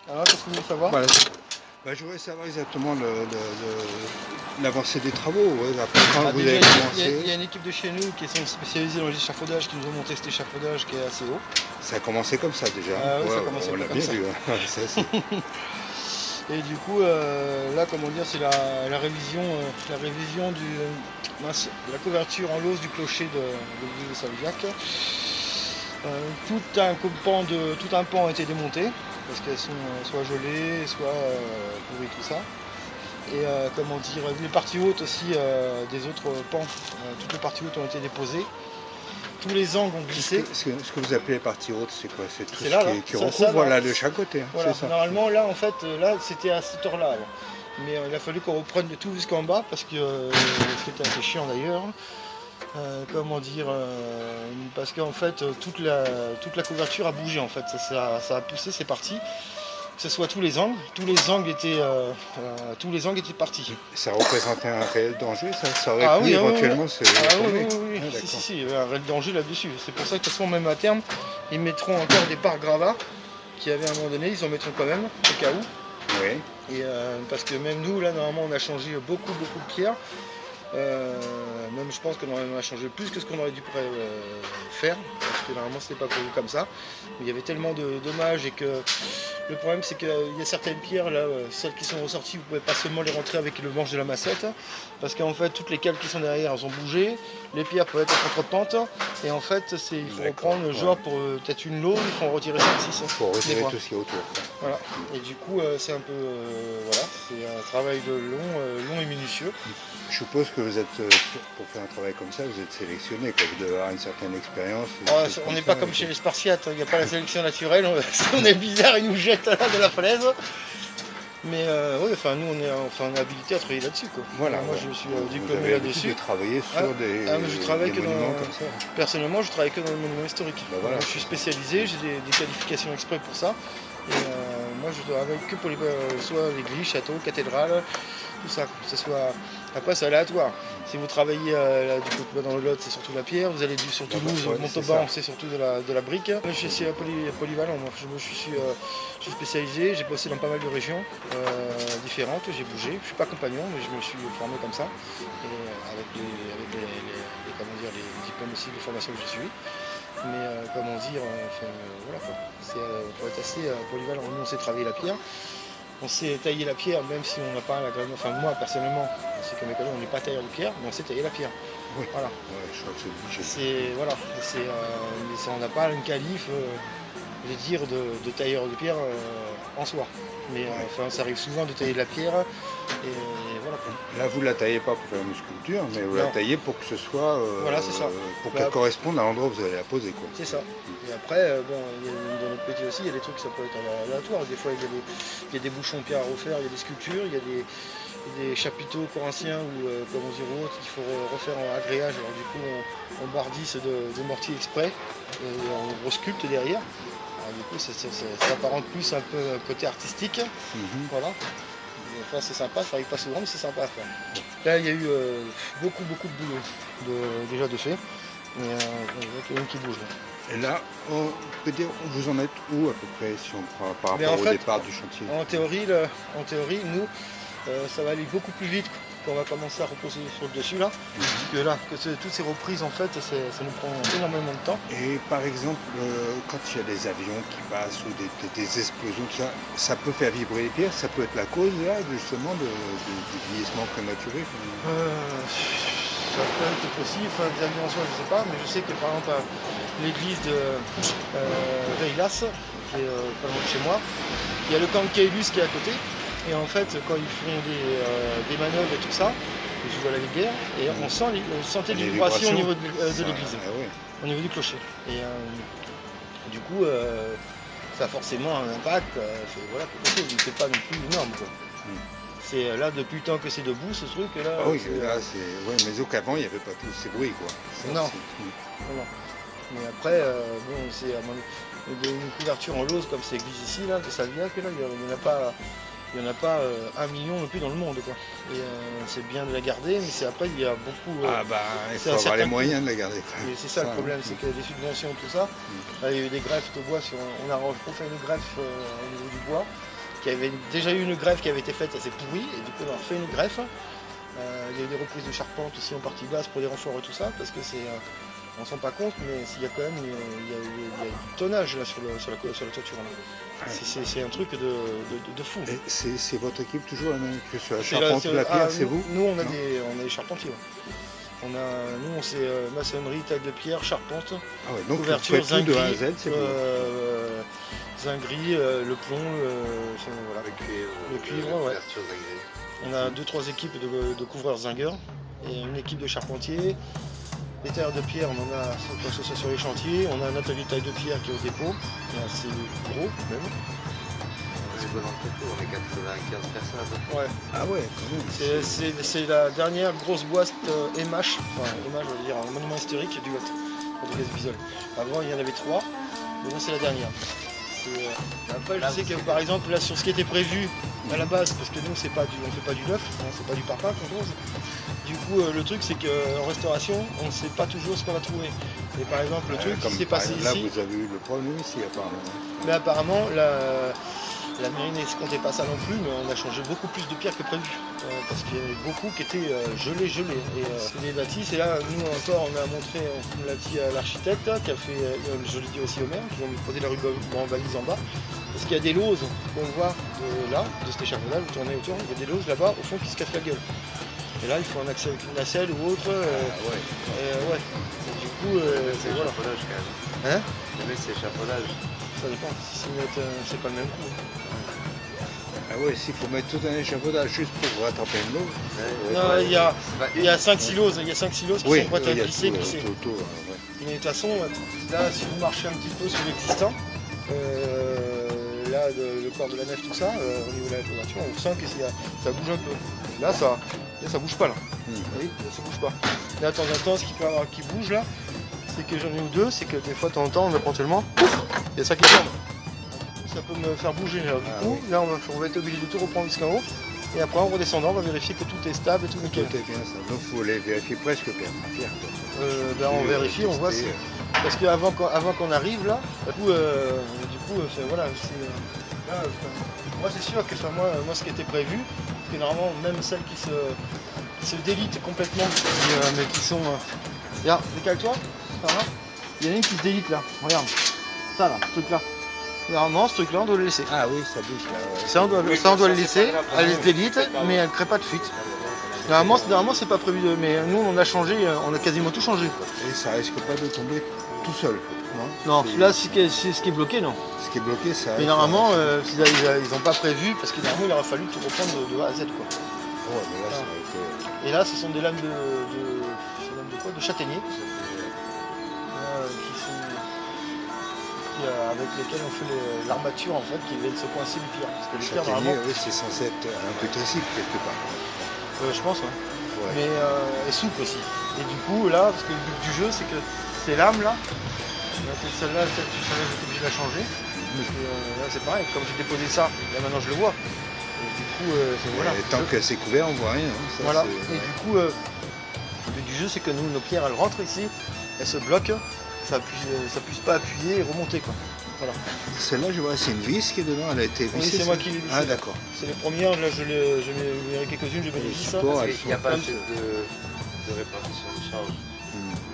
Alors, qu'est-ce que vous voulez savoir? Voilà. Bah, je voudrais savoir exactement l'avancée des travaux. Ouais, après, quand vous Déjà, avez commencé, il y a une équipe de chez nous qui sont spécialisés dans les échafaudages qui nous ont monté cet échafaudage qui est assez haut. ça a commencé comme ça déjà. Ah oui, Ouais, ça a commencé on l'a comme bien ça. vu. Hein. Et du coup, là, comment dire, c'est la révision de la couverture en lauze du clocher de l'église de Saint-Jacques. Tout un pan a été démonté parce qu'elles sont soit gelées, soit pourries, tout ça. Et comment dire, les parties hautes aussi des autres pans, toutes les parties hautes ont été déposées. Tous les angles ont glissé. Ce que vous appelez partie haute, c'est quoi? C'est tout C'est ce là, qui ça, recouvre là. de chaque côté. Hein, Voilà. c'est ça. Normalement, là, en fait, là, c'était à cette heure-là. Alors. Mais il a fallu qu'on reprenne tout jusqu'en bas parce que c'était assez chiant d'ailleurs. Comment dire, parce qu'en fait toute la couverture a bougé en fait, ça a poussé, c'est parti. Que ce soit tous les angles étaient partis. Ça représentait un réel danger, ça aurait pu Oui, éventuellement se tomber. oui. Ah, Si, il y a un réel danger là-dessus. C'est pour ça que de toute façon, même à terme, ils mettront encore des parts gravats qui avaient à un moment donné, ils en mettront quand même, au cas où. Oui. Et parce que même nous, là, normalement, on a changé beaucoup de pierres. Même je pense qu'on a changé plus que ce qu'on aurait dû faire, parce que normalement c'était pas prévu comme ça. Mais il y avait tellement de dommages et que le problème c'est qu'il y a certaines pierres là, celles qui sont ressorties, vous pouvez pas seulement les rentrer avec le manche de la massette, parce qu'en fait toutes les cales qui sont derrière elles ont bougé, les pierres peuvent être en contre-pente, et en fait il faut reprendre le genre pour peut-être une lot, il faut en retirer 5-6. Il faut retirer tout ce qui est autour. Voilà. Et du coup c'est un peu voilà, c'est un travail long et minutieux. Je suppose que vous êtes, pour faire un travail comme ça, vous êtes sélectionné, quoi. Vous devez avoir une certaine expérience. On n'est pas comme chez les Spartiates, il n'y a pas la sélection naturelle, si on est bizarre, ils nous jettent là de la falaise. Mais oui, enfin, nous on est habilité à travailler là-dessus. Voilà, moi je suis vous diplômé avez là-dessus. de travailler sur des monuments comme ça. Personnellement, je travaille que dans les monuments historiques. Ben voilà. Moi, je suis spécialisé, j'ai des qualifications exprès pour ça. Et moi je travaille que pour soit l'église, château, cathédrale, tout ça. Que ce soit... Après c'est aléatoire. Si vous travaillez là, du coup, dans le Lot, c'est surtout la pierre. Vous allez sur Toulouse, Montauban, c'est surtout de la brique. Moi, je suis polyvalent. Moi, je suis spécialisé. J'ai bossé dans pas mal de régions différentes. J'ai bougé. Je suis pas compagnon, mais je me suis formé comme ça. Et avec les diplômes aussi de formation que j'ai suivi. Mais comment dire, voilà quoi. Faut être assez polyvalent. Nous, on sait travailler la pierre. On sait tailler la pierre, même si on n'a pas la grande... Enfin, moi, personnellement, c'est comme mes collègues, on n'est pas tailleur de pierre, mais on sait tailler la pierre. Oui. Voilà. Ouais, je crois que c'est obligé. Voilà. On n'a pas une qualif, je veux dire, de tailleur de pierre en soi. Mais enfin, ça arrive souvent de tailler de la pierre. Et voilà. Là, vous ne la taillez pas pour faire une sculpture, mais vous la taillez pour que ce soit... voilà, c'est ça. Pour qu'elle corresponde à l'endroit où vous allez la poser. C'est ça. Et après, dans notre métier aussi, il y a des trucs qui ça peut être aléatoire. Des fois, il y a des bouchons de pierre à refaire, il y a des sculptures, il y a des chapiteaux corinthiens ou comment dire autres qu'il faut refaire en agréage. Alors du coup, on bardisse de mortier exprès et on resculpte derrière. Alors, du coup, ça apparente plus un peu côté artistique. Voilà. Enfin, c'est sympa, ça arrive pas souvent, mais c'est sympa à faire. Là, il y a eu beaucoup de boulot déjà de fait. Mais il y a qui bouge. Et là, on peut dire, vous en êtes où à peu près si on prend par rapport au départ du chantier? En théorie, nous, ça va aller beaucoup plus vite quand on va commencer à reposer sur le dessus là. Toutes ces reprises en fait, ça nous prend énormément de temps. Et par exemple, quand il y a des avions qui passent ou des explosions, ça peut faire vibrer les pierres, ça peut être la cause là justement du vieillissement prématuré. Ça peut être possible, enfin, des avions en soi, je ne sais pas, mais je sais que par exemple l'église de Veilas, qui est pas loin de chez moi, il y a le camp de Caylus qui est à côté, et en fait quand ils font des manœuvres et tout ça, ils jouent à la guerre, et on sentait des vibrations au niveau de l'église, au niveau du clocher. Et du coup, ça a forcément un impact, voilà, quelque chose, mais c'est pas non plus énorme. C'est là depuis le temps que c'est debout ce truc là. Ah oui, là c'est. Ouais, mais au qu'avant il n'y avait pas tous ces bruits quoi. Non. Mais après, bon, c'est une couverture en lauze comme c'est existe ici là, de Saint-Jacques, là, il n'y en a pas 1 million non plus dans le monde quoi. Et c'est bien de la garder, mais après il y a beaucoup. Il faut avoir les moyens de la garder. C'est ça le problème, c'est qu'il y a des subventions, tout ça. Là, il y a eu des greffes de bois, on a refait une greffe au niveau du bois. qui avait déjà eu une greffe qui avait été faite assez pourrie, et du coup on a refait une greffe. Il y a eu des reprises de charpente aussi en partie basse pour les renforts et tout ça, parce que c'est, on s'en rend pas compte, mais il y a quand même il y a du tonnage là sur la toiture. Là. C'est un truc de fou. Et c'est votre équipe toujours la même que sur la C'est charpente ou la pierre, c'est vous? Nous on a des charpentiers. Ouais. Nous c'est maçonnerie, taille de pierre, charpente, Ah ouais, donc couverture, vous faites tout de A à zinguerie, Z, c'est vous. zinguerie, le plomb, voilà. Le cuivre, ouais. On a 2-3 équipes de couvreurs zingueurs et une équipe de charpentiers. Les tailleurs de pierre, on en a quand ce soit sur les chantiers. On a un atelier de taille de pierre qui est au dépôt, qui est assez gros même. C'est bon entrepôt, on est 95 personnes à peu près. Ouais. Ah ouais, quand même. C'est la dernière grosse boîte EMH, enfin EMH, je veux dire, un monument historique du Lot, Rodriguez Bisol. Avant il y en avait 3, mais là c'est la dernière. Après je sais que par exemple là sur ce qui était prévu à la base, parce que nous on fait pas du neuf, hein, c'est pas du parpaing qu'on pose. Du coup le truc c'est qu'en restauration on ne sait pas toujours ce qu'on va trouver. Et par exemple le truc qui s'est passé là, ici. vous avez eu le problème ici apparemment. Mais apparemment la mairie n'escomptait pas ça non plus, mais on a changé beaucoup plus de pierres que prévu. Parce qu'il y en avait beaucoup qui étaient gelées. Et c'est des bâtisses, et là, nous encore, on a montré, on l'a dit à l'architecte, qui a fait, je l'ai dit aussi au maire, qui vont poser la ruban valise en bas. Parce qu'il y a des lauses qu'on voit de cet échafaudage, vous tournez autour, il y a des lauses là-bas, au fond, qui se cassent la gueule. Et là, il faut un accès avec une nacelle ou autre. ouais. Ouais. Et du coup, C'est voilà. échafaudage quand même. Hein? Mais c'est échafaudage. Ça dépend, si c'est pas le même coup. Ah ouais, s'il faut mettre tout un échafaudage juste pour rattraper une l'eau. Non, il y a 5 silos, qui sont prêts à glisser. Mais de toute façon, là, si vous marchez un petit peu sur l'existant, là, le corps de la nef, tout ça, au niveau de la toiture, on sent que ça bouge un peu. Là, ça bouge pas, là. Vous voyez, ça bouge pas. Là, de temps en temps, ce qu'il peut y avoir qui bouge, là, c'est que j'en ai eu 2, c'est que des fois, de temps en temps, éventuellement, il y a ça qui tombe. Ça peut me faire bouger, là. Du coup, là, on va être obligé de tout reprendre jusqu'en haut. Et après, en redescendant, on va vérifier que tout est stable et tout nickel. Tout est bien ça. Donc il faut les vérifier presque pierre par pierre. On vérifie, on voit. Parce qu'avant qu'on arrive là, voilà. Moi, c'est sûr que moi, ce qui était prévu, parce que normalement, même celles qui se délitent complètement, mais qui sont. Regarde, décale-toi. Il y en a une qui se délite là. Regarde. Ça là, ce truc-là. Normalement, ce truc-là, on doit le laisser. Ah oui, ça bouge là. Ouais. Ça, on doit le laisser. Elle se délite, mais elle ne crée pas de fuite. Normalement, c'est pas prévu, mais nous, on a changé, on a quasiment tout changé. Et ça risque pas de tomber tout seul, non? Non, là, c'est ce qui est bloqué, non. Ce qui est bloqué, ça. Mais normalement, ils n'ont pas prévu, parce que normalement, il aurait fallu tout reprendre de A à Z, quoi. Ouais, mais là, ça a été. Et là, ce sont des lames de quoi? De châtaignier. Avec lesquels on fait l'armature en fait qui viennent se coincer du pierre. Parce que le pierre Châtaignier, normalement. oui, c'est censé être un peu tricide quelque part. Je pense, ouais. Ouais. Mais et souple aussi. Et du coup là, parce que le but du jeu c'est que ces lames là, celle-là j'étais obligé de la changer. Parce que là c'est pareil, comme j'ai déposé ça, là maintenant je le vois. Et du coup voilà. Et tant que c'est couvert, on voit rien. Hein. Ça, voilà. Et du coup le but du jeu c'est que nous nos pierres elles rentrent ici, elles se bloquent. Ça puisse pas appuyer et remonter quoi. Voilà. Celle-là, je vois, c'est une vis qui est dedans, elle a été vissée. Oui, c'est moi qui l'ai vissée. Ah d'accord. C'est les premières, là je mets quelques-unes, je mets des vis. Il n'y a pas assez de répartition de charge.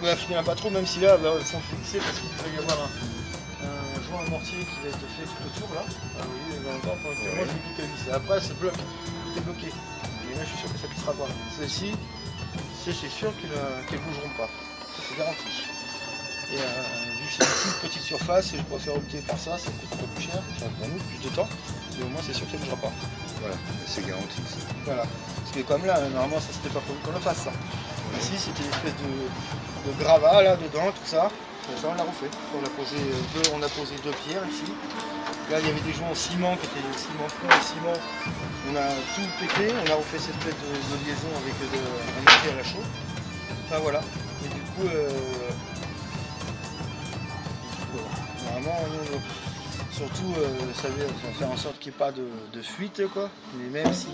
Ouais, il n'y en a pas trop, même si là, elles sont fixées parce qu'il va y avoir un joint mortier qui va être fait tout autour là. Ah oui, dans le temps, moi je mets quelques vis. Après, ça bloque, tout est bloqué. Et là, je suis sûr que ça ne pissera pas. Celles-ci, c'est sûr qu'elles ne bougeront pas. Ça, c'est garanti. Et vu que c'est une toute petite surface, je préfère opter pour ça coûte un peu plus cher, ça va nous plus de temps, mais au moins c'est sûr qu'elle ne bougera pas. Voilà, c'est garanti ça. Voilà. Parce que comme là, normalement ça c'était pas prévu qu'on le fasse ça. Ici c'était une espèce de gravat là dedans, tout ça. Et ça on l'a refait. On a posé deux pierres ici. Là il y avait des joints en ciment qui étaient ciment fond et ciment. On a tout pété, on a refait cette espèce de liaison avec un métier à la chaux. Enfin voilà. Et du coup normalement, surtout, ça va faire en sorte qu'il n'y ait pas de fuite, quoi. Mais même si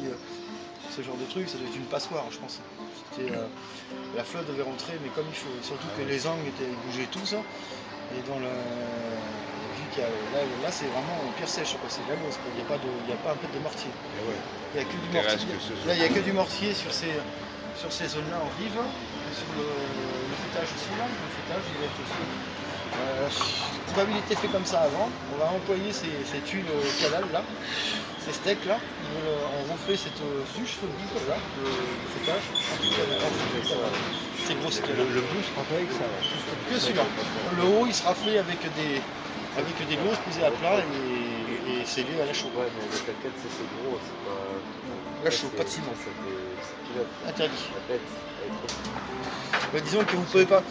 ce genre de truc, ça doit être une passoire, je pense. La flotte devait rentrer, mais comme il faut, surtout que les angles étaient bougés tous, et vu Là c'est vraiment pierre sèche, quoi. C'est de la gauze, quoi. Il n'y a pas un peu de mortier. Et ouais. Il n'y a que du Intéresse mortier. que ce soit- Là, il n'y a que du mortier sur ces zones-là en rive. Et sur le fêtage aussi, là. Le fêtage, il va être aussi. C'est pas été fait comme ça avant. On va employer ces tuiles canal là, ces steaks là. On refait cette suche, le bout là, le fêtage. C'est gros, c'est Le bout sera fait avec ça. que celui-là. Le haut il sera fait avec des grosses posées à plat et scellé à la chaux. Ouais, mais le plaquette, c'est gros, c'est pas. La chaux, pas de ciment. Ça pilote. Interdit. La tête, elle est trop. Bah, disons que vous pouvez pas,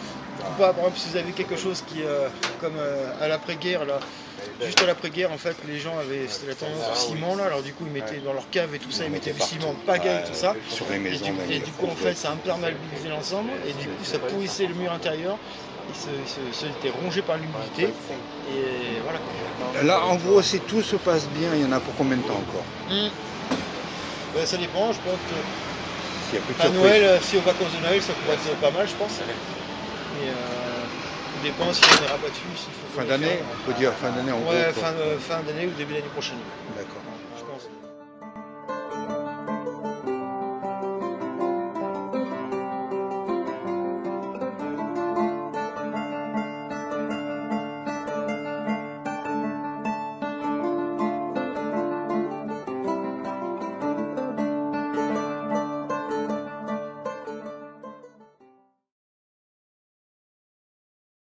par exemple, si vous avez quelque chose qui, comme à l'après-guerre, là, juste à l'après-guerre, en fait, les gens avaient, c'était la tendance au ciment, là, alors du coup, ils mettaient dans leur cave et tout ça, ils mettaient du ciment, pagaille, tout ça. Sur les Et maisons. et du coup, en fait, ça imperméabilisait l'ensemble, et du coup, ça pourrissait le mur intérieur, il était rongé par l'humidité, et voilà. quoi. Là, en gros, si tout se passe bien, il y en a pour combien de temps encore? Ben, ça dépend, je pense que S'il y a plus de à surprises. Noël, si aux vacances de Noël, ça pourrait être pas mal, je pense. Mais tout dépend si on est rabattu, s'il faut. Fin d'année, on peut dire fin d'année en Ouais, gros. quoi. fin d'année ou début d'année prochaine. D'accord.